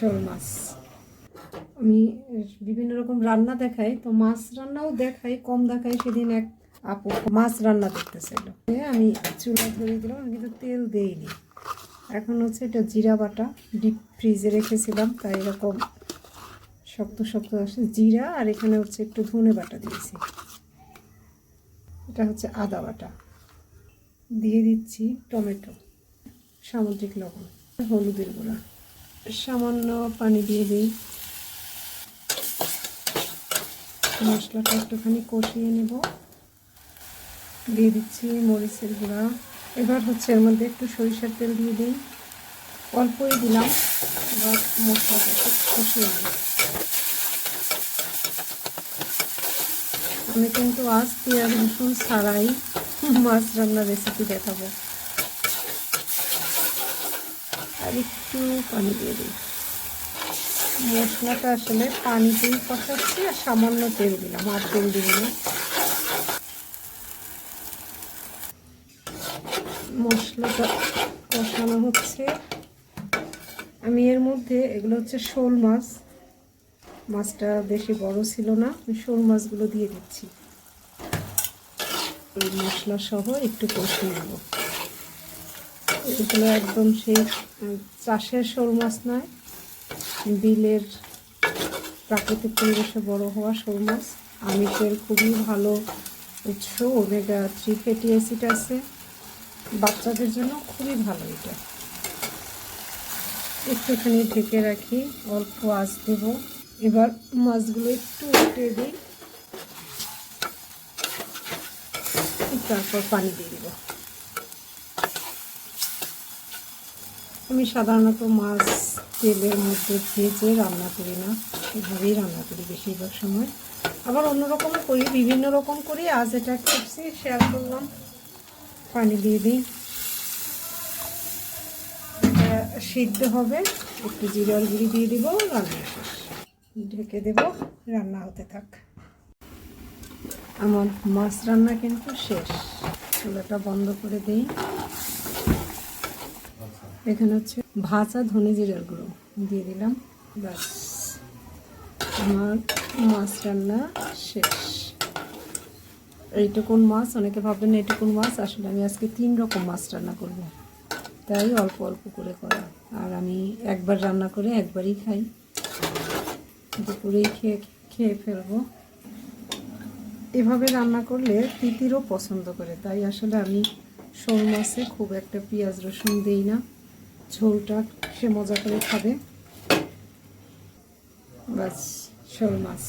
শোল মাছ। আমি বিভিন্ন রকম রান্না দেখাই, তো মাছ রান্নাও দেখাই, কম দেখাই। সেদিন এক আপু মাছ রান্না দেখতেছিল, আমি চুলা ধরে দিলাম, আমি কিন্তু তেল দেইনি। এখন হচ্ছে এটা জিরা বাটা, ডিপ ফ্রিজে রেখেছিলাম, তাই এরকম শক্ত শক্ত আসে। জিরা আর এখানে হচ্ছে একটু ধনে বাটা দিয়েছি, এটা হচ্ছে আদা বাটা। দিয়ে দিচ্ছি টমেটো, সামুদ্রিক লবণ, হলুদের গুঁড়া, সামান্য পানি দিয়ে দিই। মশলাটা একটুখানি কষিয়ে নেব। দিয়ে দিচ্ছি মরিচের গুঁড়া। এবার হচ্ছে এর মধ্যে একটু সরিষার তেল দিয়ে দিই, অল্পই দিলাম। এবার মশলাটা একটু কষিয়ে নিই। আমি কিন্তু আজ পেঁয়াজ রসুন ছাড়াই মাছ রান্নার রেসিপি দেখাবো। আর একটু পানি দিয়ে দিই। মশলাটা আসলে পানিতেই কষাচ্ছি, আর সামান্য তেল দিলাম, আর তেল দিব না। মশলাটা কষানো হচ্ছে। আমি এর মধ্যে, এগুলো হচ্ছে শোল মাছ, মাছটা বেশি বড় ছিল না, আমি শোল মাছগুলো দিয়ে দিচ্ছি। ওই মশলা সহ একটু কষিয়ে নেব। এগুলো একদম সেই চাষের শোল মাছ নয়, বিলের প্রাকৃতিক পরিবেশে বড় হওয়া শোল মাছ। আমিষের খুবই ভালো উৎস, ওমেগা-3 ফ্যাটি অ্যাসিড আছে, বাচ্চাদের জন্য খুবই ভালো এটা। একটুখানি ঢেকে রাখি, অল্প আঁচ দেব। এবার মাছগুলো একটু উল্টে দিই, তারপর পানি দিয়ে দেব। আমি সাধারণত মাছ তেলের মধ্যে ভেজে রান্না করি না, এভাবেই রান্না করি বেশিরভাগ সময়। আবার অন্যরকম করি, বিভিন্ন রকম করি। আজ এটা করছি, শেয়ার করলাম। পানি দিয়ে দিই, এটা সিদ্ধ হবে। একটু জিরার গুঁড়ি দিয়ে দিব, রান্না শেষ। ঢেকে দেব, রান্না হতে থাক। আমার মাছ রান্না কিন্তু শেষ। চুলাটা বন্ধ করে দিই। এখানে হচ্ছে ভাজা ধনে জিরার গুঁড়ো দিয়ে দিলাম, ব্যাস আমার মাছ রান্না শেষ। এইটুকুন মাছ, অনেকে ভাববেন এইটুকুন মাছ, আসলে আমি আজকে 3 রকম মাছ রান্না করব, তাই অল্প অল্প করে করা। আর আমি একবার রান্না করে একবারই খাই, দুপুরেই খেয়ে ফেলবো। এভাবে রান্না করলে তিতিরও পছন্দ করে, তাই আসলে আমি শোল মাছে খুব একটা পেঁয়াজ রসুন দিই না। ঝোলটা সে মজা করে খাবে, বাস। শোল মাছ।